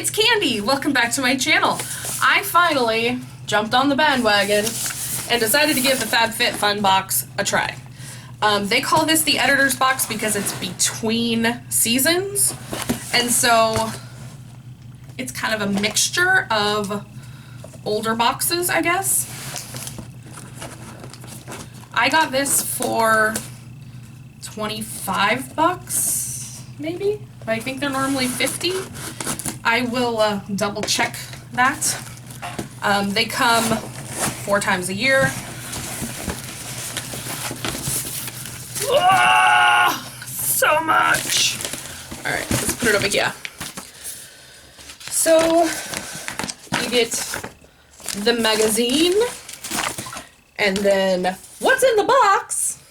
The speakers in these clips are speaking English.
it's Candy! Welcome back to my channel. I finally jumped on the bandwagon and decided to give the FabFitFun box a try. They call this the editor's box because it's between seasons, and so it's kind of a mixture of older boxes, I guess. I got this for 25 bucks, maybe? I think they're normally 50. I will double check that. They come 4 times a year. So much! Alright, let's put it over here. So, you get the magazine, and then what's in the box,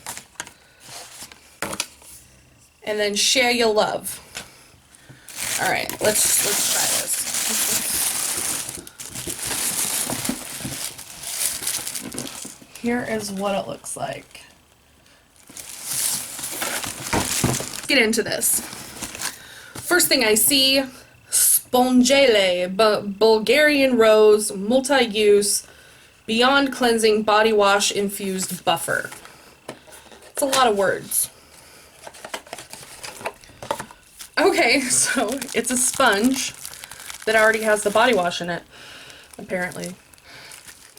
and then share your love. Alright, let's try this. Here is what it looks like. Let's get into this. First thing I see, Spongele Bulgarian Rose Multi-Use Beyond Cleansing Body Wash Infused Buffer. It's a lot of words. Okay, so it's a sponge that already has the body wash in it, apparently.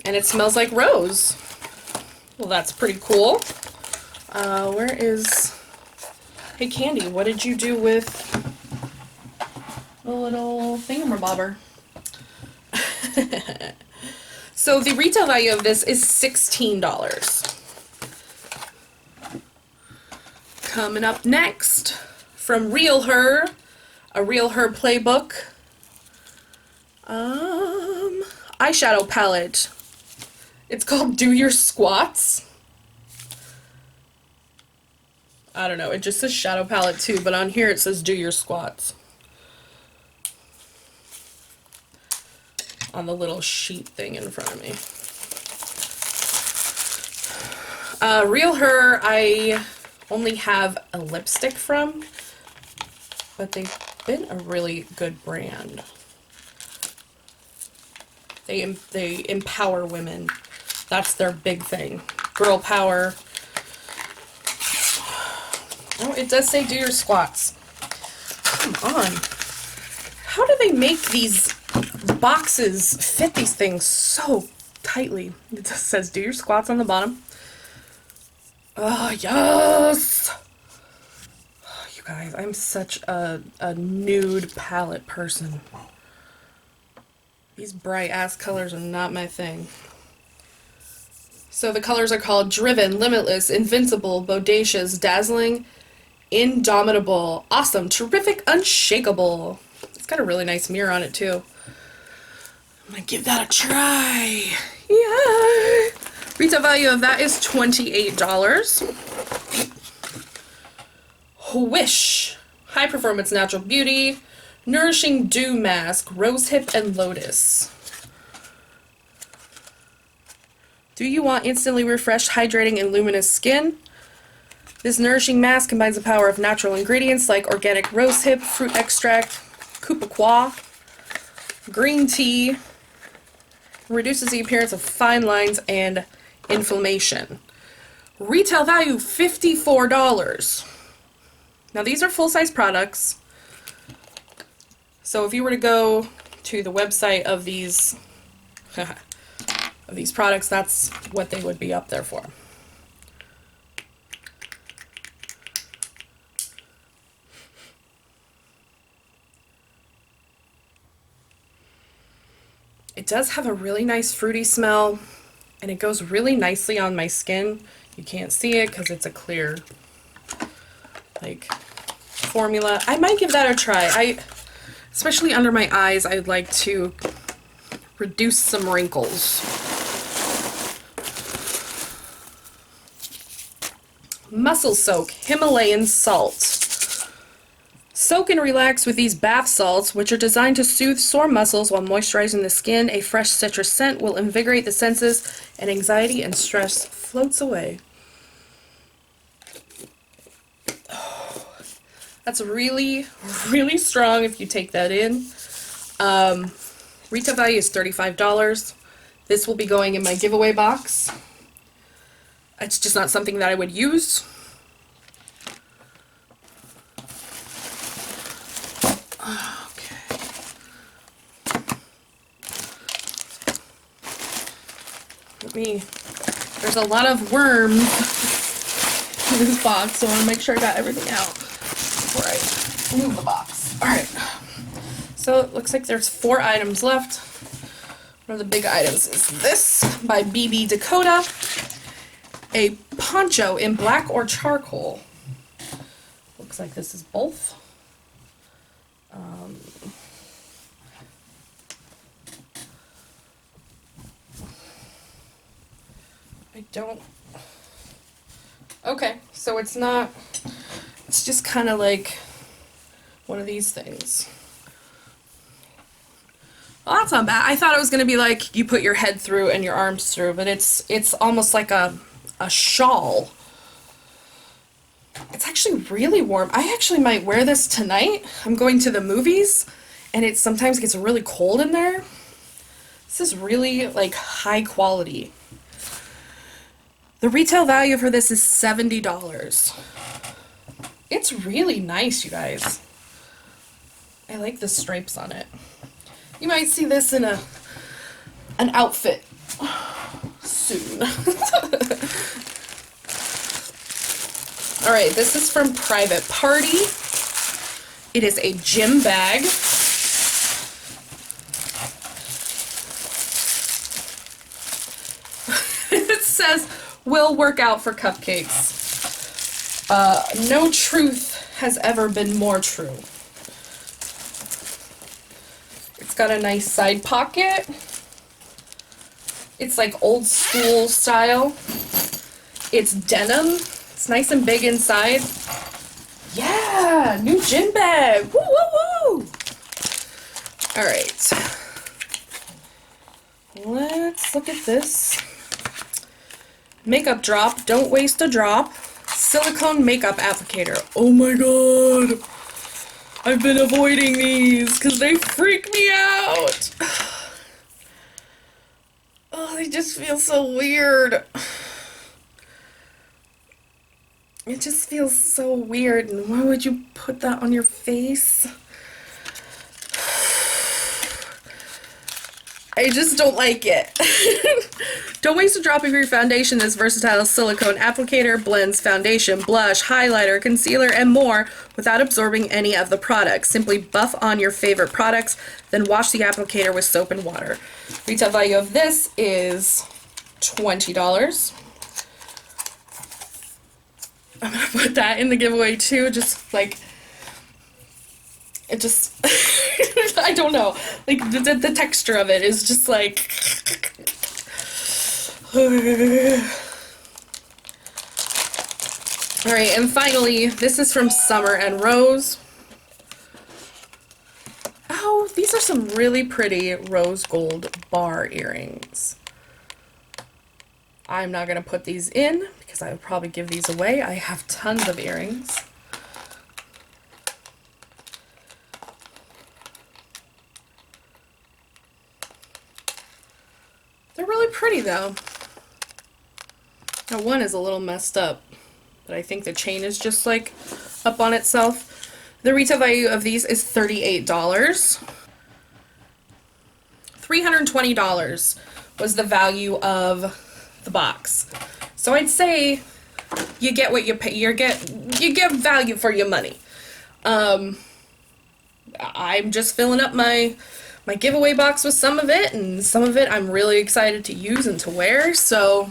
And it smells like rose. Well, that's pretty cool. Where is... Hey, Candy, what did you do with the little thingamabobber? So the retail value of this is $16. Coming up next, from Real Her, a Real Her playbook, eyeshadow palette. It's called Do Your Squats. I don't know, it just says shadow palette too, but on here it says Do Your Squats. On the little sheet thing in front of me. Real Her, I only have a lipstick from, but they've been a really good brand. They empower women. That's their big thing. Girl power. Oh, it does say Do Your Squats. Come on. How do they make these boxes fit these things so tightly? It just says Do Your Squats on the bottom. Oh, yes! Oh, you guys, I'm such a nude palette person. These bright ass colors are not my thing. So the colors are called Driven, Limitless, Invincible, Bodacious, Dazzling, Indomitable, Awesome, Terrific, Unshakable. It's got a really nice mirror on it too. I'm gonna give that a try. Yay! Retail value of that is $28. Wish, High Performance Natural Beauty, Nourishing Dew Mask, Rosehip and Lotus. Do you want instantly refreshed, hydrating, and luminous skin? This nourishing mask combines the power of natural ingredients like organic rosehip, fruit extract, coupe green tea, reduces the appearance of fine lines and inflammation. Retail value $54. Now these are full-size products, so if you were to go to the website of these products, that's what they would be up there for. It does have a really nice fruity smell, and it goes really nicely on my skin. You can't see it because it's a clear, like, formula. I might give that a try. Especially under my eyes, I'd like to reduce some wrinkles. Muscle Soak Himalayan Salt. Soak and relax with these bath salts, which are designed to soothe sore muscles while moisturizing the skin. A fresh citrus scent will invigorate the senses, and anxiety and stress floats away. Oh, that's really, really strong if you take that in. Retail value is $35. This will be going in my giveaway box. It's just not something that I would use. Okay. There's a lot of worms in this box, so I want to make sure I got everything out before I move the box. Alright. So it looks like there's 4 items left. One of the big items is this by BB Dakota. A poncho in black or charcoal. Looks like this is both. I don't... Okay, so it's not... It's just kind of like one of these things. Well, that's not bad. I thought it was going to be like you put your head through and your arms through, but it's almost like a shawl. It's actually really warm. I actually might wear this tonight. I'm going to the movies, and it sometimes gets really cold in there. This is really, like, high quality. The retail value for this is $70. It's really nice, you guys. I like the stripes on it. You might see this in an outfit soon. Alright, this is from Private Party. It is a gym bag. It says, will work out for cupcakes. No truth has ever been more true. It's got a nice side pocket. It's like old school style. It's denim. It's nice and big inside. Yeah, new gym bag. Woo, woo, woo. All right. Let's look at this. Makeup drop. Don't waste a drop. Silicone makeup applicator. Oh my god. I've been avoiding these because they freak me out. Oh, they just feel so weird. It just feels so weird. And why would you put that on your face? I just don't like it. Don't waste a drop of your foundation. This versatile silicone applicator blends foundation, blush, highlighter, concealer, and more without absorbing any of the products. Simply buff on your favorite products, then wash the applicator with soap and water. Retail value of this is $20. I'm gonna put that in the giveaway too, just like, it just, I don't know, like the texture of it is just like, alright, and finally, this is from Summer and Rose. Oh, these are some really pretty rose gold bar earrings. I'm not gonna put these in because I would probably give these away. I have tons of earrings. They're really pretty though. Now one is a little messed up, but I think the chain is just like up on itself. The retail value of these is $38. $320 was the value of the box. So I'd say you get what you pay. You get value for your money. I'm just filling up my giveaway box with some of it, and some of it I'm really excited to use and to wear. So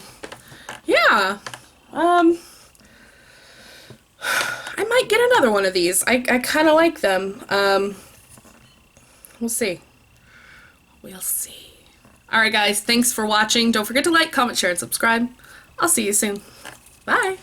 yeah, I might get another one of these. I kind of like them. We'll see. We'll see. Alright guys, thanks for watching. Don't forget to like, comment, share, and subscribe. I'll see you soon. Bye!